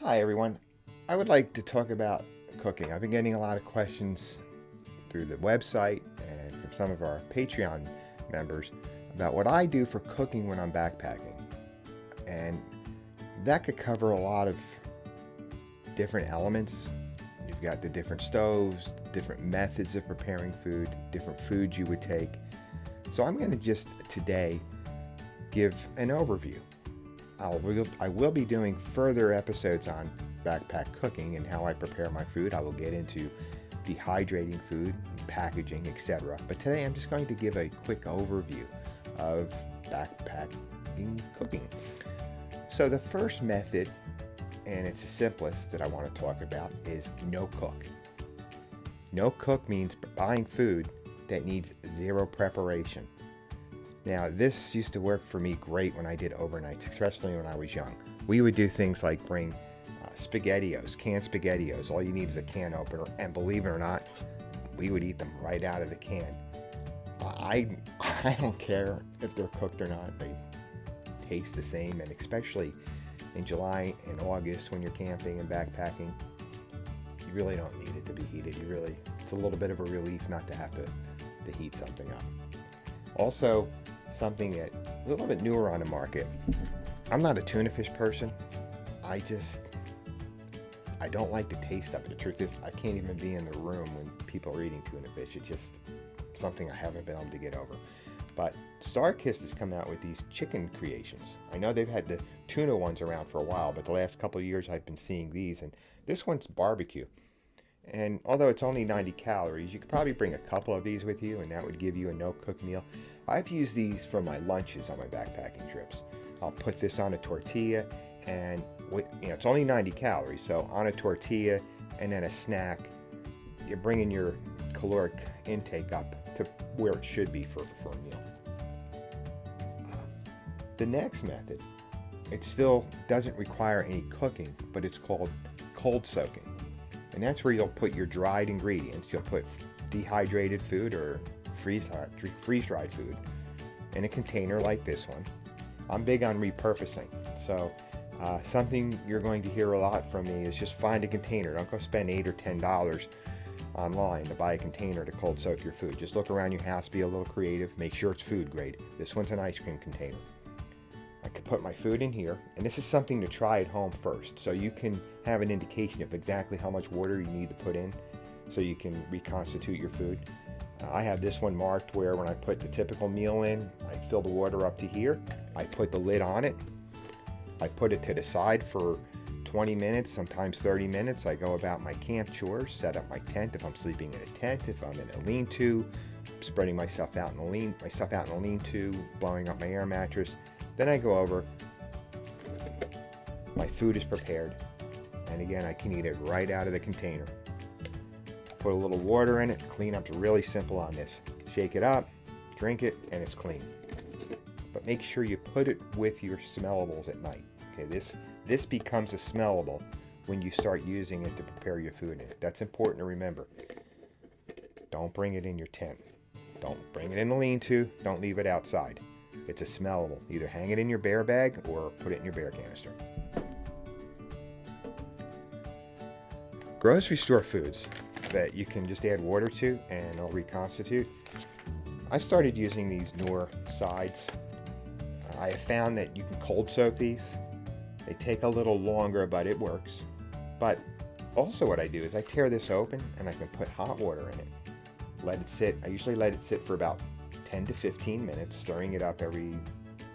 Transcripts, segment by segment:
Hi everyone. I would like to talk about cooking. I've been getting a lot of questions through the website and from some of our Patreon members about what I do for cooking when I'm backpacking. And that could cover a lot of different elements. You've got the different stoves, different methods of preparing food, different foods you would take. So I'm going to just today give an overview. I will be doing further episodes on backpack cooking and how I prepare my food. I will get into dehydrating food, packaging, etc. But today I'm just going to give a quick overview of backpacking cooking. So the first method, and it's the simplest that I want to talk about, is no cook. No cook means buying food that needs zero preparation. Now, this used to work for me great when I did overnights, especially when I was young. We would do things like bring SpaghettiOs, canned SpaghettiOs. All you need is a can opener, and believe it or not, we would eat them right out of the can. I don't care if they're cooked or not. They taste the same, and especially in July and August when you're camping and backpacking, you really don't need it to be heated. It's a little bit of a relief not to have to heat something up. Also, something that a little bit newer on the market. I'm not a tuna fish person. I don't like the taste of it. The truth is, I can't even be in the room when people are eating tuna fish. It's just something I haven't been able to get over. But StarKist has come out with these chicken creations. I know they've had the tuna ones around for a while, but the last couple of years I've been seeing these, and this one's barbecue. And although it's only 90 calories, you could probably bring a couple of these with you, and that would give you a no-cook meal. I've used these for my lunches on my backpacking trips. I'll put this on a tortilla, and it's only 90 calories, so on a tortilla and then a snack, you're bringing your caloric intake up to where it should be for a meal. The next method, it still doesn't require any cooking, but it's called cold soaking. And that's where you'll put your dried ingredients. You'll put dehydrated food or freeze-dried food in a container like this one. I'm big on repurposing. So something you're going to hear a lot from me is just find a container. Don't go spend $8 or $10 online to buy a container to cold soak your food. Just look around your house, be a little creative, make sure it's food grade. This one's an ice cream container. I could put my food in here, and this is something to try at home first, so you can have an indication of exactly how much water you need to put in so you can reconstitute your food. I have this one marked where when I put the typical meal in, I fill the water up to here, I put the lid on it, I put it to the side for 20 minutes, sometimes 30 minutes. I go about my camp chores, set up my tent if I'm sleeping in a tent, if I'm in a lean-to, spreading myself out in a lean-to, blowing up my air mattress. Then I go over, my food is prepared, and again, I can eat it right out of the container. Put a little water in it, cleanup's really simple on this. Shake it up, drink it, and it's clean. But make sure you put it with your smellables at night. Okay, this becomes a smellable when you start using it to prepare your food in it. That's important to remember. Don't bring it in your tent. Don't bring it in the lean-to, don't leave it outside. It's a smellable. Either hang it in your bear bag or put it in your bear canister. Grocery store foods that you can just add water to and it'll reconstitute. I started using these newer sides. I have found that you can cold soak these. They take a little longer, but it works. But also what I do is I tear this open and I can put hot water in it. Let it sit. I usually let it sit for about 10 to 15 minutes, stirring it up every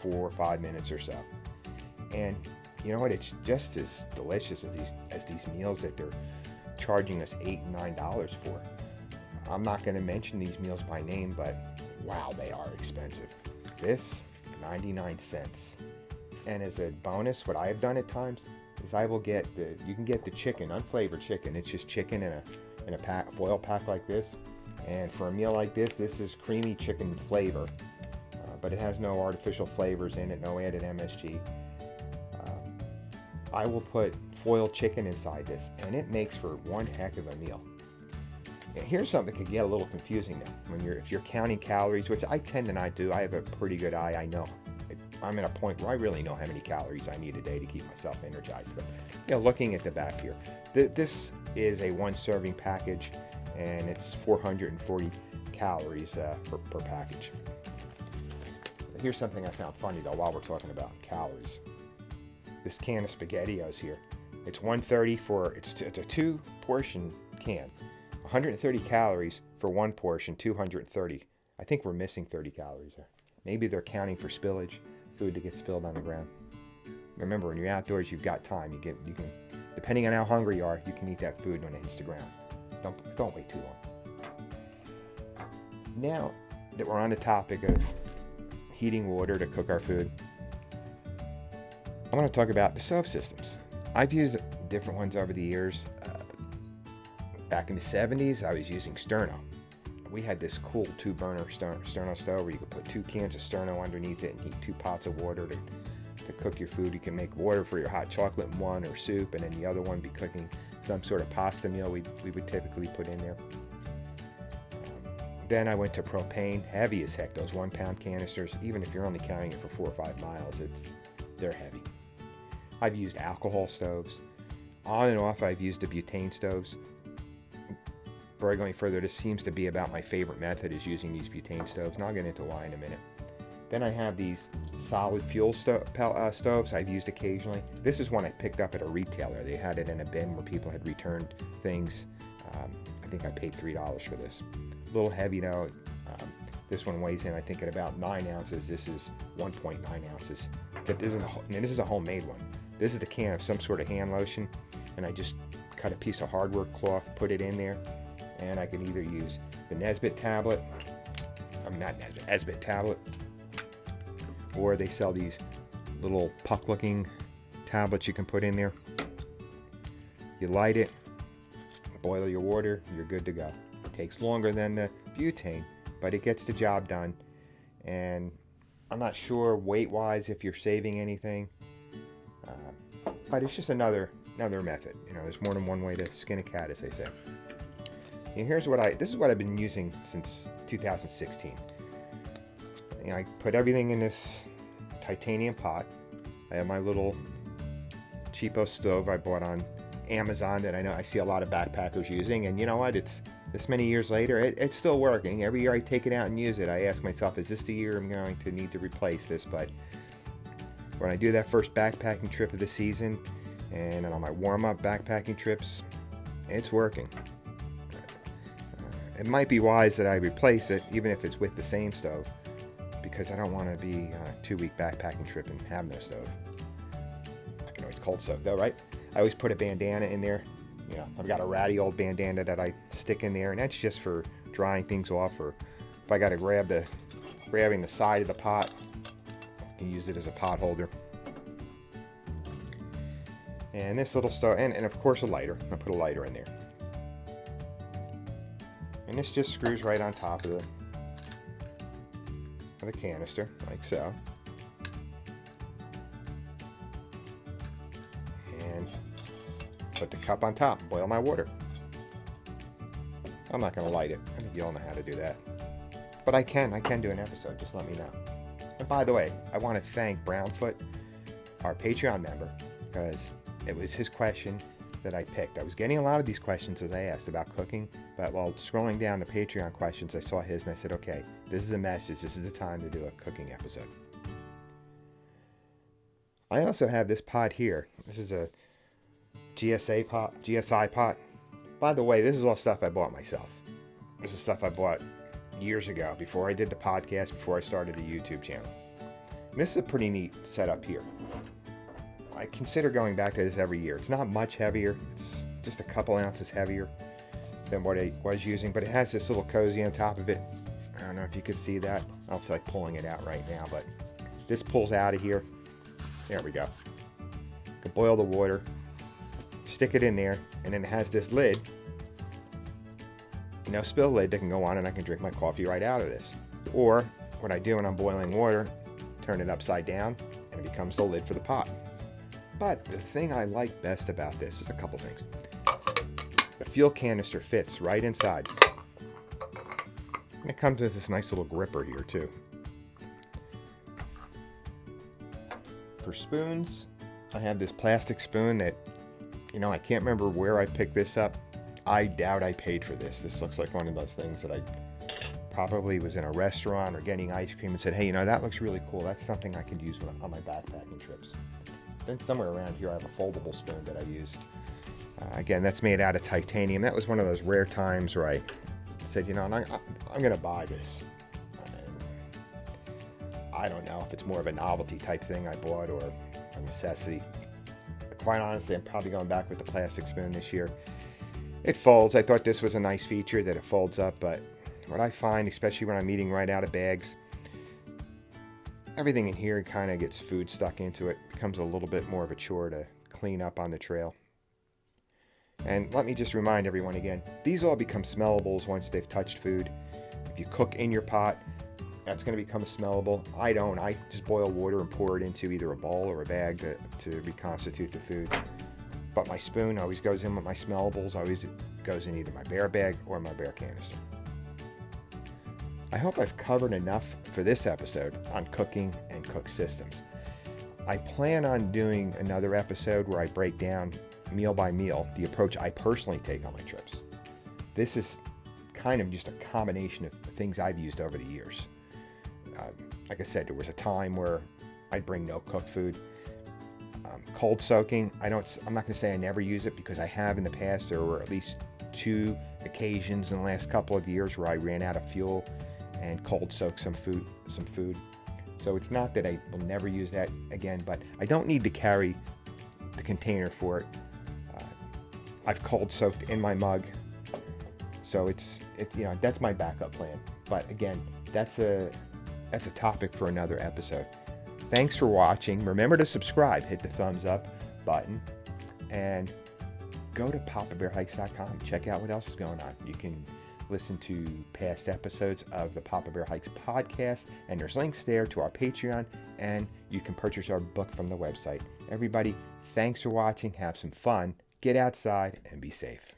4 or 5 minutes or so. And you know what? It's just as delicious as these meals that they're charging us $8 and $9 for. I'm not going to mention these meals by name, but wow, they are expensive. This, 99 cents. And as a bonus, what I've done at times is you can get the chicken, unflavored chicken. It's just chicken in a foil pack like this. And for a meal like this is creamy chicken flavor, but it has no artificial flavors in it, no added MSG. I will put foiled chicken inside this, and it makes for one heck of a meal. Now, here's something that can get a little confusing now. If you're counting calories, which I tend to not do, I have a pretty good eye. I know I'm at a point where I really know how many calories I need a day to keep myself energized. But looking at the back here, this is a 1 serving package, and it's 440 calories per package. Here's something I found funny though while we're talking about calories. This can of SpaghettiOs here, it's 130 for it's a 2 portion can, 130 calories for 1 portion, 230. I think we're missing 30 calories there. Maybe they're counting for spillage, food that gets spilled on the ground. Remember, when you're outdoors, you've got time. You can, depending on how hungry you are, you can eat that food when it hits the ground. Don't wait too long. Now that we're on the topic of heating water to cook our food, I want to talk about the stove systems. I've used different ones over the years. Back in the 70s, I was using Sterno. We had this cool 2-burner Sterno stove where you could put 2 cans of Sterno underneath it and heat 2 pots of water to cook your food. You can make water for your hot chocolate in one, or soup, and then the other one be cooking some sort of pasta meal we would typically put in there. Then I went to propane, heavy as heck. Those 1-pound canisters, even if you're only carrying it for 4 or 5 miles, they're heavy. I've used alcohol stoves. On and off, I've used the butane stoves. Before I go any further, this seems to be about my favorite method, is using these butane stoves, and I'll get into why in a minute. Then I have these solid fuel stoves I've used occasionally. This is one I picked up at a retailer. They had it in a bin where people had returned things. I think I paid $3 for this. A little heavy though. This one weighs in, I think, at about 9 ounces. This is 1.9 ounces. But this is a homemade one. This is the can of some sort of hand lotion, and I just cut a piece of hardware cloth, put it in there, and I can either use the Nesbitt tablet, or they sell these little puck-looking tablets you can put in there. You light it, boil your water, you're good to go. It takes longer than the butane, but it gets the job done. And I'm not sure weight-wise if you're saving anything, but it's just another method. There's more than one way to skin a cat, as they say. And this is what I've been using since 2016. I put everything in this titanium pot. I have my little cheapo stove I bought on Amazon that I see a lot of backpackers using, and you know what? It's this many years later, it's still working. Every year I take it out and use it, I ask myself, is this the year I'm going to need to replace this? But when I do that first backpacking trip of the season, and on my warm-up backpacking trips, it's working. It might be wise that I replace it, even if it's with the same stove, because I don't want to be on a 2-week backpacking trip and have no stove. I can always cold soak though, right? I always put a bandana in there. I've got a ratty old bandana that I stick in there, and that's just for drying things off, or if I got to grabbing the side of the pot, I can use it as a pot holder. And this little stove, and of course a lighter. I put a lighter in there. And this just screws right on top of the canister, like so. And put the cup on top, boil my water. I'm not going to light it. I think you all know how to do that. But I can do an episode, just let me know. And by the way, I want to thank Brownfoot, our Patreon member, because it was his question that I picked. I was getting a lot of these questions as I asked about cooking, but while scrolling down the Patreon questions, I saw his and I said, okay, this is a message. This is the time to do a cooking episode. I also have this pot here. This is a Gsi pot. By the way, this is all stuff I bought myself. This is stuff I bought years ago, before I did the podcast, before I started a YouTube channel. And this is a pretty neat setup here. I consider going back to this every year. It's not much heavier. It's just a couple ounces heavier than what I was using, but it has this little cozy on top of it. I don't know if you could see that. I don't feel like pulling it out right now, but this pulls out of here. There we go. You can boil the water, stick it in there, and then it has this lid, spill lid that can go on, and I can drink my coffee right out of this. Or what I do when I'm boiling water, turn it upside down, and it becomes the lid for the pot. But the thing I like best about this is a couple things. The fuel canister fits right inside. And it comes with this nice little gripper here too. for spoons, I have this plastic spoon that, I can't remember where I picked this up. I doubt I paid for this. This looks like one of those things that I probably was in a restaurant or getting ice cream and said, hey, that looks really cool. That's something I could use on my backpacking trips. Then somewhere around here I have a foldable spoon that I use. Again, that's made out of titanium. That was one of those rare times where I said, I'm going to buy this. I don't know if it's more of a novelty type thing I bought or a necessity. Quite honestly, I'm probably going back with the plastic spoon this year. It folds. I thought this was a nice feature that it folds up, but what I find, especially when I'm eating right out of bags, everything in here kind of gets food stuck into it. It becomes a little bit more of a chore to clean up on the trail. And let me just remind everyone again, these all become smellables once they've touched food. If you cook in your pot, that's going to become smellable. I don't. I just boil water and pour it into either a bowl or a bag to reconstitute the food. But my spoon always goes in with my smellables, always goes in either my bear bag or my bear canister. I hope I've covered enough for this episode on cooking and cook systems. I plan on doing another episode where I break down meal by meal the approach I personally take on my trips. This is kind of just a combination of things I've used over the years. Like I said, there was a time where I'd bring no cooked food. Cold soaking, I'm not going to say I never use it because I have in the past. There were at least 2 occasions in the last couple of years where I ran out of fuel and cold soaked some food. So it's not that I will never use that again, but I don't need to carry the container for it. I've cold soaked in my mug, so it's that's my backup plan. But again, that's a topic for another episode. Thanks for watching. Remember to subscribe, hit the thumbs up button, and go to papabearhikes.com. Check out what else is going on. You can listen to past episodes of the Papa Bear Hikes podcast, and there's links there to our Patreon, and you can purchase our book from the website. Everybody, thanks for watching. Have some fun. Get outside and be safe.